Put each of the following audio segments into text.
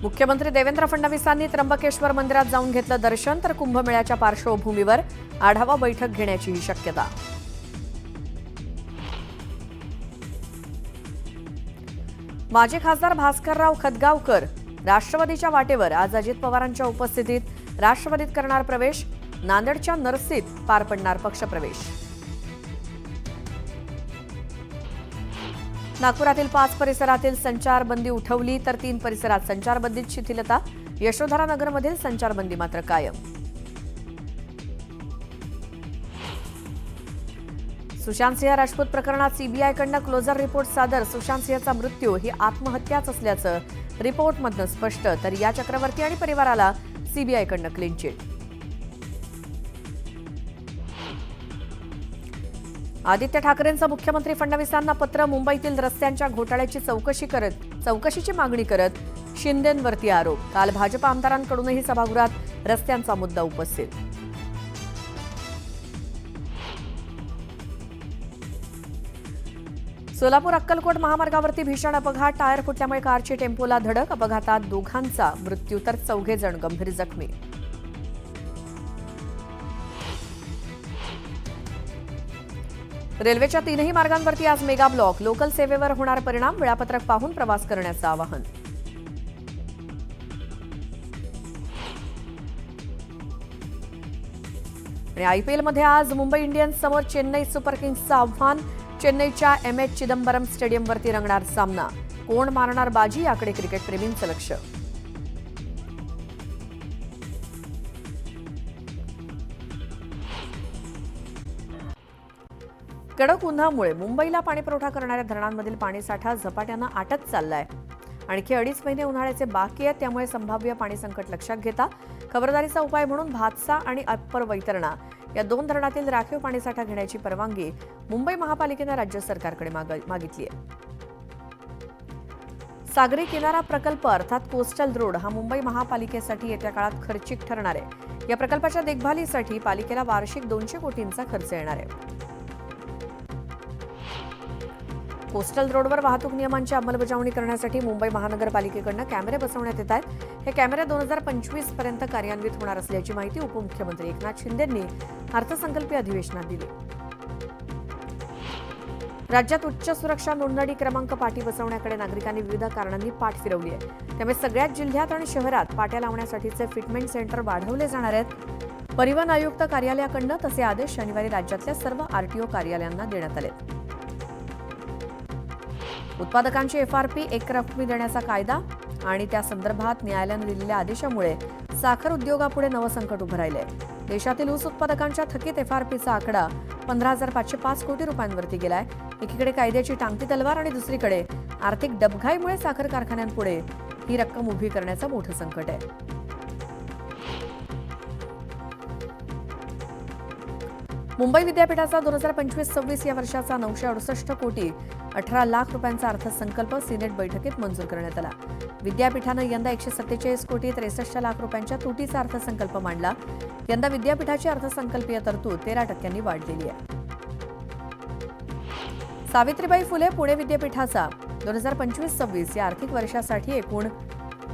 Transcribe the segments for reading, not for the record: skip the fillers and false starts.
मुख्यमंत्री देवेंद्र फडणवीसांनी त्र्यंबकेश्वर मंदिरात जाऊन घेतलं दर्शन, तर कुंभमेळ्याच्या पार्श्वभूमीवर आढावा बैठक घेण्याचीही शक्यता. माजी खासदार भास्करराव खतगावकर राष्ट्रवादीच्या वाटेवर. आज अजित पवारांच्या उपस्थितीत राष्ट्रवादीत करणार प्रवेश. नांदेडच्या नरसीत पार पडणार पक्षप्रवेश. नागपुरातील 5 परिसरातील संचारबंदी उठवली, तर 3 परिसरात संचारबंदीत शिथिलता. यशोधरानगरमधील संचारबंदी मात्र कायम. सुशांत सिंह राजपूत प्रकरणात सीबीआयकडनं क्लोजर रिपोर्ट सादर. सुशांत सिंहचा मृत्यू ही आत्महत्याच असल्याचं रिपोर्टमधनं स्पष्ट, तर या चक्रवर्ती आणि परिवाराला सीबीआयकडनं क्लीन चिट. आदित्य ठाकरेंचं मुख्यमंत्री फडणवीसांना पत्र. मुंबईतील रस्त्यांच्या घोटाळ्याची चौकशीची मागणी करत शिंदेंवरती आरोप. काल भाजप आमदारांकडूनही सभागृहात रस्त्यांचा मुद्दा उपस्थित. सोलापूर अक्कलकोट महामार्गावरती भीषण अपघात. टायर फुटल्यामुळे कारची टेम्पोला धडक. अपघातात 2घांचा मृत्यू, तर 4 जण गंभीर जखमी. रेल्वेच्या 3ही मार्गांवरती आज मेगा ब्लॉक. लोकल सेवेवर होणार परिणाम. वेळापत्रक पाहून प्रवास करण्याचं आवाहन. आणि आयपीएलमध्ये आज मुंबई इंडियन्स समोर चेन्नई सुपर किंग्सचं आव्हान. चेन्नईच्या MS चिदंबरम स्टेडियमवरती रंगणार सामना. कोण मारणार बाजी, याकडे क्रिकेटप्रेमींचं लक्ष. कडक उन्हामुळे मुंबईला पाणीपुरवठा करणाऱ्या धरणांमधील पाणीसाठा झपाट्यानं आटत चाललाय. आणखी 2.5 महिने उन्हाळ्याचे बाकी आहेत, त्यामुळे संभाव्य पाणी संकट लक्षात घेता खबरदारीचा उपाय म्हणून भातसा आणि अप्पर वैतरणा या 2 धरणातील राखीव पाणीसाठा घेण्याची परवानगी मुंबई महापालिकेनं राज्य सरकारकडे मागितली आहे. सागरी किनारा प्रकल्प अर्थात कोस्टल रोड हा मुंबई महापालिकेसाठी येत्या काळात खर्चिक ठरणार आहे. या प्रकल्पाच्या देखभालीसाठी पालिकेला वार्षिक 200 कोटींचा खर्च येणार आहे. कोस्टल रोडवर वाहतूक नियमांची अंमलबजावणी करण्यासाठी मुंबई महानगरपालिकेकडून कॅमेरे बसवण्यात येत आहेत. हे कॅमेरे 2025 पर्यंत कार्यान्वित होणार असल्याची माहिती उपमुख्यमंत्री एकनाथ शिंदेंनी अर्थसंकल्पीय अधिवेशनात दिली. राज्यात उच्च सुरक्षा नोंदणी क्रमांक पाटी बसवण्याकडे नागरिकांनी विविध कारणांनी पाठ फिरवली आहे. त्यामुळे सगळ्याच जिल्ह्यात आणि शहरात पाट्या लावण्यासाठीचे फिटमेंट सेंटर वाढवले जाणार आहेत. परिवहन आयुक्त कार्यालयाकडून तसे आदेश शनिवारी राज्यातल्या सर्व RTO कार्यालयांना देण्यात आले. उत्पादकांची FRP एकरकमी देण्याचा कायदा आणि त्या संदर्भात न्यायालयाने दिलेल्या आदेशामुळे साखर उद्योगापुढे नवं संकट उभं राहिलंय. देशातील ऊस उत्पादकांच्या थकीत FRPचा आकडा 15,505 कोटी रुपयांवरती गेलाय. एकीकडे कायद्याची टांगती तलवार आणि दुसरीकडे आर्थिक डबघाईमुळे साखर कारखान्यांपुढे ही रक्कम उभी करण्याचं मोठं संकट आहे. मुंबई विद्यापीठाचा 2025-26 या वर्षाचा 968 कोटी 18 लाख रुपयांचा अर्थसंकल्प सिनेट बैठकीत मंजूर करण्यात आला. विद्यापीठानं यंदा 147 कोटी 63 लाख रुपयांच्या तुटीचा अर्थसंकल्प मांडला. यंदा विद्यापीठाची अर्थसंकल्पीय तरतूद 13% वाढलेली आहे. सावित्रीबाई फुले पुणे विद्यापीठाचा 2025-26 या आर्थिक वर्षासाठी एकूण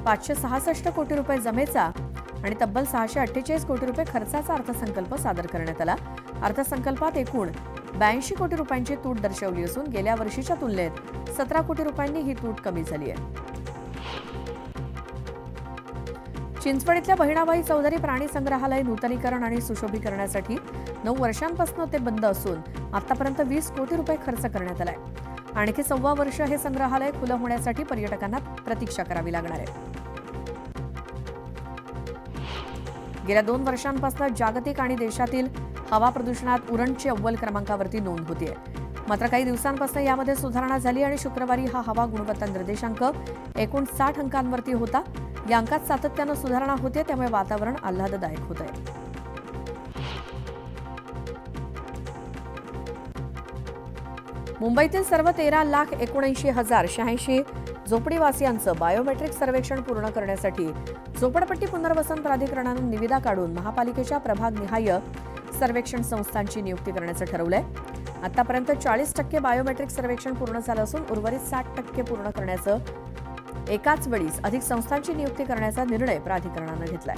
566 कोटी रुपये जमेचा आणि तब्बल 648 कोटी रुपये खर्चाचा अर्थसंकल्प सादर करण्यात आला. अर्थसंकल्पात एकूण 82 कोटी रुपयांची तूट दर्शवली असून गेल्या वर्षीच्या तुलनेत 17 कोटी रुपयांनी ही तूट कमी झाली आहे. चिंचवड इथल्या बहिणाबाई चौधरी प्राणी संग्रहालय नूतनीकरण आणि सुशोभीकरणासाठी 9 वर्षांपासून ते बंद असून आतापर्यंत 20 कोटी रुपये खर्च करण्यात आलाय. आणखी 1.25 वर्ष हे संग्रहालय खुलं होण्यासाठी पर्यटकांना प्रतीक्षा करावी लागणार आहे. गेल्या 2 वर्षांपासून जागतिक आणि देशातील हवा प्रदूषणात उरणची अव्वल क्रमांकावरती नोंद होतीये. मात्र काही दिवसांपासून यामध्ये सुधारणा झाली आणि शुक्रवारी हा हवा गुणवत्ता निर्देशांक एकूण 60 अंकांवरती होता. या अंकात सातत्यानं सुधारणा होते, त्यामुळे वातावरण आल्हाददायक होत आहे. मुंबईतील सर्व 13,79,086 झोपडीवासियांचं बायोमेट्रिक सर्वेक्षण पूर्ण करण्यासाठी झोपडपट्टी पुनर्वसन प्राधिकरणानं निविदा काढून महापालिकेच्या प्रभागनिहाय सर्वेक्षण संस्थांची नियुक्ती करण्याचं ठरवलंय. आतापर्यंत 40% बायोमेट्रिक सर्वेक्षण पूर्ण झालं असून उर्वरित 60% पूर्ण करण्याचं एकाच वेळी अधिक संस्थांची नियुक्ती करण्याचा निर्णय प्राधिकरणानं घेतलाय.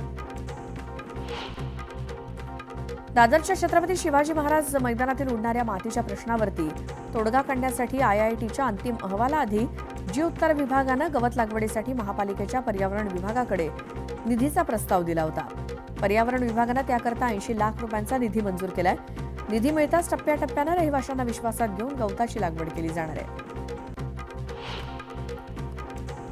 दादरच्या छत्रपती शिवाजी महाराज मैदानातील उडणाऱ्या मातीच्या प्रश्नावरती तोडगा काढण्यासाठी आयआयटीच्या अंतिम अहवालाआधी जी उत्तर विभागानं गवत लागवडीसाठी महापालिकेच्या पर्यावरण विभागाकडे निधीचा प्रस्ताव दिला होता. पर्यावरण विभागानं त्याकरता 80 लाख रुपयांचा निधी मंजूर केलाय. निधी मिळताच टप्प्याटप्प्यानं रहिवाशांना विश्वासात घेऊन गवताची लागवड केली जाणार आहे.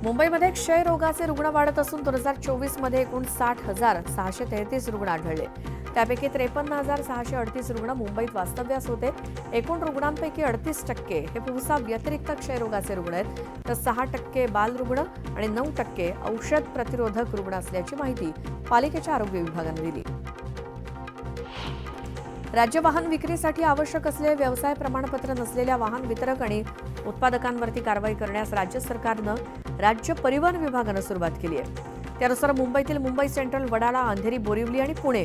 मुंबईमध्ये क्षयरोगाचे रुग्ण वाढत असून 2024 मध्ये एकूण 60,633 रुग्ण आढळले. त्यापैकी 53,638 रुग्ण मुंबईत वास्तव्यास होते. एकूण रुग्णांपैकी 38% हे पुरुषा व्यतिरिक्त क्षयरोगाचे रुग्ण आहेत, तर 6% बालरुग्ण आणि 9% औषध प्रतिरोधक रुग्ण असल्याची माहिती पालिकेच्या आरोग्य विभागाने दिली. राज्य वाहन विक्रीसाठी आवश्यक असलेले व्यवसाय प्रमाणपत्र नसलेल्या वाहन वितरक आणि उत्पादकांवरती कारवाई करण्यास राज्य सरकारनं राज्य परिवहन विभागानं सुरुवात केली आहे. त्यानुसार मुंबईतील मुंबई सेंट्रल, वडाळा, अंधेरी, बोरिवली आणि पुणे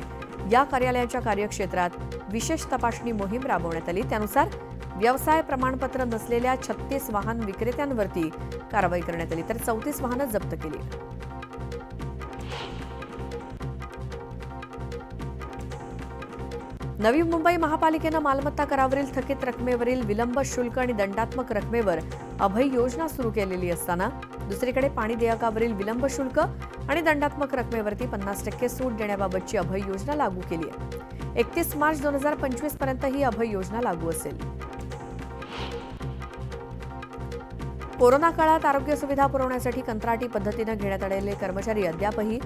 या कार्यालयाच्या कार्यक्षेत्रात विशेष तपासणी मोहीम राबवण्यात आली. त्यानुसार व्यवसाय प्रमाणपत्र नसलेल्या 36 वाहन विक्रेत्यांवरती कारवाई करण्यात आली, तर 34 वाहनं जप्त केली. नवी मुंबई महापालिकेनं मालमत्ता करावरील थकीत रकमेवरील विलंब शुल्क आणि दंडात्मक रकमेवर अभय योजना सुरू केलेली असताना दुसरीकडे पाणी देयकावरील विलंब शुल्क आणि दंडात्मक रकमेवरती 50% सूट देण्याबाबतची अभय योजना लागू केली आहे. 31 मार्च 2025 पर्यंत ही अभय योजना लागू असेल. कोरोना काळात आरोग्य सुविधा पुरवण्यासाठी कंत्राटी पद्धतीनं घेण्यात आलेले कर्मचारी अद्यापही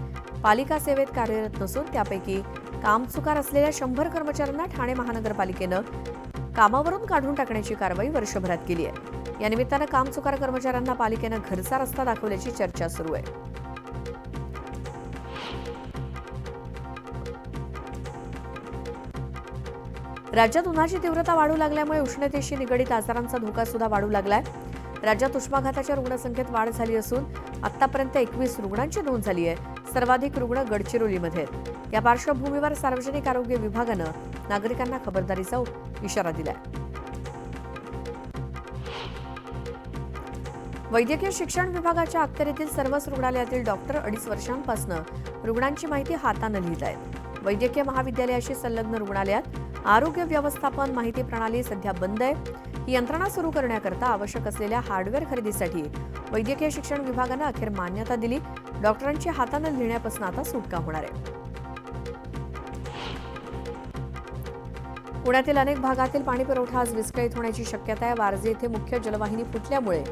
पालिका सेवेत कार्यरत नसून त्यापैकी कामचुकार असलेल्या 100 कर्मचाऱ्यांना ठाणे महानगरपालिकेनं कामावरून काढून टाकण्याची कारवाई वर्षभरात केली आहे. या निमित्तानं कामचुकार कर्मचाऱ्यांना पालिकेनं घरचा रस्ता दाखवल्याची चर्चा सुरू आहे. राज्यात उन्हाची तीव्रता वाढू लागल्यामुळे उष्णतेशी निगडीत आजारांचा धोका सुद्धा वाढू लागलाय. राज्यात उष्माघाताच्या रुग्णसंख्येत वाढ झाली असून आतापर्यंत 21 रुग्णांची नोंद झाली आहे. सर्वाधिक रुग्ण गडचिरोलीमध्ये आहेत. या पार्श्वभूमीवर सार्वजनिक आरोग्य विभागानं नागरिकांना खबरदारीचा इशारा दिलाय. वैद्यकीय शिक्षण विभागाच्या अखत्यारीतील सर्वच रुग्णालयातील डॉक्टर 2.5 वर्षांपासून रुग्णांची माहिती हातानं लिहित आहेत. वैद्यकीय महाविद्यालयाशी संलग्न रुग्णालयात आरोग्य व्यवस्थापन माहिती प्रणाली सध्या बंद आहे. ही यंत्रणा सुरू करण्याकरता आवश्यक असलेल्या हार्डवेअर खरेदीसाठी वैद्यकीय शिक्षण विभागानं अखेर मान्यता दिली. डॉक्टरांची हातानं लिहिण्यापासून आता सुटका होणार आहे. पुण्यातील अनेक भागातील पाणी पुरवठा आज विस्कळीत होण्याची शक्यता आहे. वारजे येथे मुख्य जलवाहिनी फुटल्यामुळे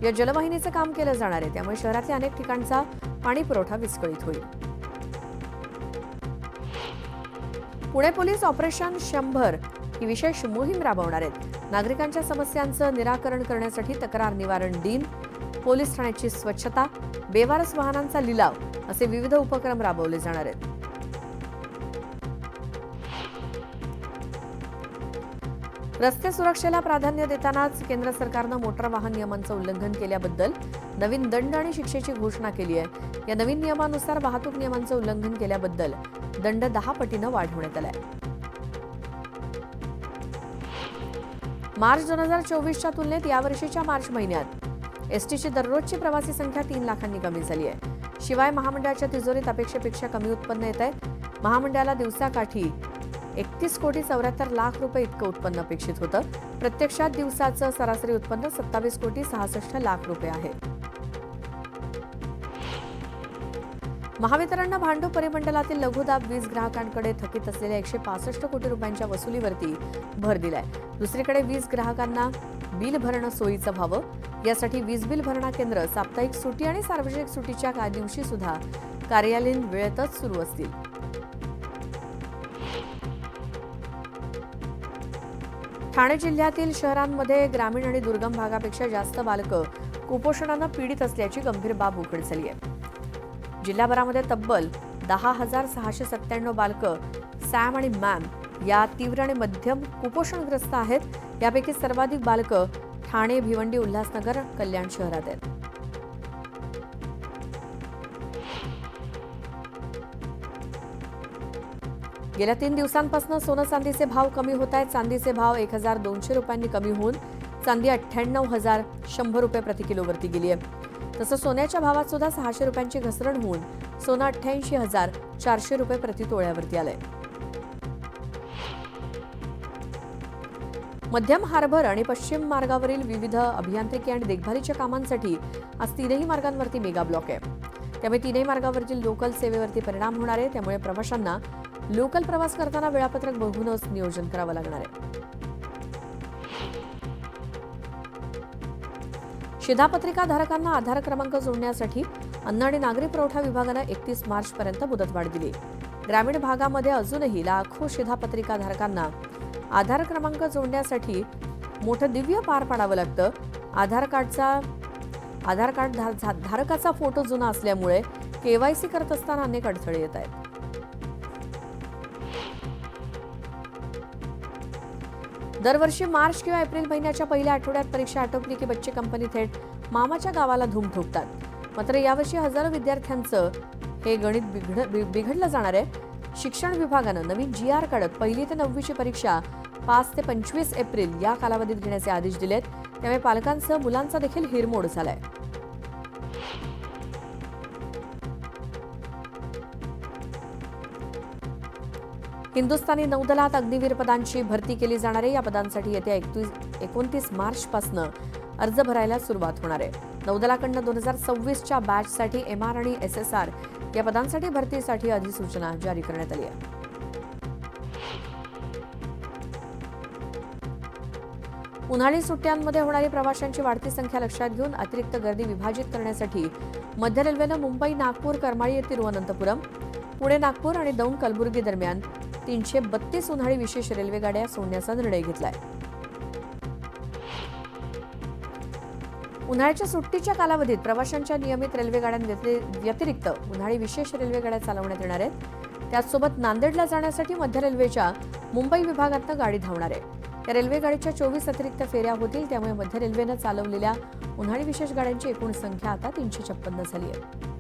या जलवाहिनीचं काम केलं जाणार आहे. त्यामुळे शहरातल्या अनेक ठिकाणचा पाणी पुरवठा विस्कळीत होईल. पुणे पोलीस ऑपरेशन 100 ही विशेष मोहीम राबवणार आहेत. नागरिकांच्या समस्यांचं निराकरण करण्यासाठी तक्रार निवारण दिन, पोलीस ठाण्याची स्वच्छता, बेवारस वाहनांचा लिलाव असे विविध उपक्रम राबवले जाणार आहेत. रस्ते सुरक्षेला प्राधान्य देतानाच केंद्र सरकारनं मोटार वाहन नियमांचं उल्लंघन केल्याबद्दल नवीन दंड आणि शिक्षेची घोषणा केली आहे. या नवीन नियमानुसार वाहतूक नियमांचं उल्लंघन केल्याबद्दल दंड 10 पटीनं वाढवण्यात आलाय. मार्च 2024च्या तुलनेत यावर्षीच्या मार्च महिन्यात एसटीची दररोजची प्रवासी संख्या 3 लाखांनी कमी झाली आहे. शिवाय महामंडळाच्या तिजोरीत अपेक्षेपेक्षा कमी उत्पन्न येत आहे. महामंडळाला दिवसाकाठी 31,74,00,000 रुपये इतकं उत्पन्न अपेक्षित होतं. प्रत्यक्षात दिवसाचं सरासरी उत्पन्न 27,66,00,000 रुपये आहे. महावितरणनं भांडूप परिमंडलातील लघुदाब वीज ग्राहकांकडे थकीत असलेल्या 165 कोटी रुपयांच्या वसुलीवरती भर दिलाय. दुसरीकडे वीज ग्राहकांना बिल भरणं सोयीचं व्हावं यासाठी वीज बिल भरणा केंद्र साप्ताहिक सुट्टी आणि सार्वजनिक सुट्टीच्या दिवशी सुद्धा कार्यालयीन वेळेतच सुरू असतील. ठाणे जिल्ह्यातील शहरांमध्ये ग्रामीण आणि दुर्गम भागापेक्षा जास्त बालकं कुपोषणानं पीडित असल्याची गंभीर बाब उघड झाली आहे. जिल्हाभरामध्ये तब्बल 10,697 बालकं सॅम आणि मॅम या तीव्र आणि मध्यम कुपोषणग्रस्त आहेत. यापैकी सर्वाधिक बालकं ठाणे, भिवंडी, उल्हासनगर, कल्याण शहरात आहेत. गेल्या 3 दिवसांपासून सोनं चांदीचे भाव कमी होत आहेत. चांदीचे भाव 1,200 रुपयांनी कमी होऊन चांदी 98,100 रुपये प्रति किलोवरती गेली आहे. तसंच सोन्याच्या भावात सुद्धा 600 रुपयांची घसरण होऊन सोनं 88,400 रुपये प्रति तोळ्यावरती आलंय. मध्यम हार्बर आणि पश्चिम मार्गावरील विविध अभियांत्रिकी आणि देखभालीच्या कामांसाठी आज तीनही मार्गांवरती मेगा ब्लॉक आहे. त्यामुळे तीनही मार्गावरील लोकल सेवेवरती परिणाम होणार आहे. त्यामुळे प्रवाशांना लोकल प्रवास करताना वेळापत्रक बघूनच नियोजन करावं लागणार आहे. शिधापत्रिका धारकांना आधार क्रमांक जोडण्यासाठी अन्न आणि नागरी पुरवठा विभागानं 31 मार्चपर्यंत मुदतवाढ दिली. ग्रामीण भागामध्ये अजूनही लाखो शिधापत्रिका धारकांना आधार क्रमांक जोडण्यासाठी मोठं दिव्य पार पाडावं लागतं. आधार कार्ड धारकाचा फोटो जुना असल्यामुळे केवायसी करत असताना अनेक अडथळे येत आहेत. दरवर्षी मार्च किंवा एप्रिल महिन्याच्या पहिल्या आठवड्यात परीक्षा आटोपली की बच्चे कंपनी थेट मामाच्या गावाला धूम ठोकतात. मात्र यावर्षी हजारो विद्यार्थ्यांचं हे गणित बिघडलं जाणार आहे. शिक्षण विभागानं नवीन GR काढत 1ली ते 9वीची परीक्षा 5 ते 25 एप्रिल या कालावधीत घेण्याचे आदेश दिलेत. त्यामुळे पालकांसह मुलांचा देखील हिरमोड झालाय. हिंदुस्थानी नौदलात अग्निवीर पदांची भरती केली जाणार आहे. या पदांसाठी येत्या 29 मार्चपासून अर्ज भरायला सुरुवात होणार आहे. नौदलाकडनं 2026च्या बॅचसाठी MR आणि SSR या पदांसाठी भरतीसाठी अधिसूचना जारी करण्यात आली आहे. उन्हाळी सुट्ट्यांमध्ये होणारी प्रवाशांची वाढती संख्या लक्षात घेऊन अतिरिक्त गर्दी विभाजित करण्यासाठी मध्य रेल्वेनं मुंबई, नागपूर, करमाळी, तिरुवनंतपुरम, पुणे, नागपूर आणि दौंड, कलबुर्गी दरम्यान 332 उन्हाळी विशेष रेल्वे गाड्या सोडण्याचा निर्णय घेतलाय. उन्हाळ्याच्या सुट्टीच्या कालावधीत प्रवाशांच्या नियमित रेल्वे गाड्यांव्यतिरिक्त उन्हाळी विशेष रेल्वे गाड्या चालवण्यात येणार आहेत. त्याचसोबत नांदेडला जाण्यासाठी मध्य रेल्वेच्या मुंबई विभागातनं गाडी धावणार आहे. या रेल्वे गाडीच्या 24 अतिरिक्त फेऱ्या होतील. त्यामुळे मध्य रेल्वेनं चालवलेल्या उन्हाळी विशेष गाड्यांची एकूण संख्या आता 356 झाली आहे.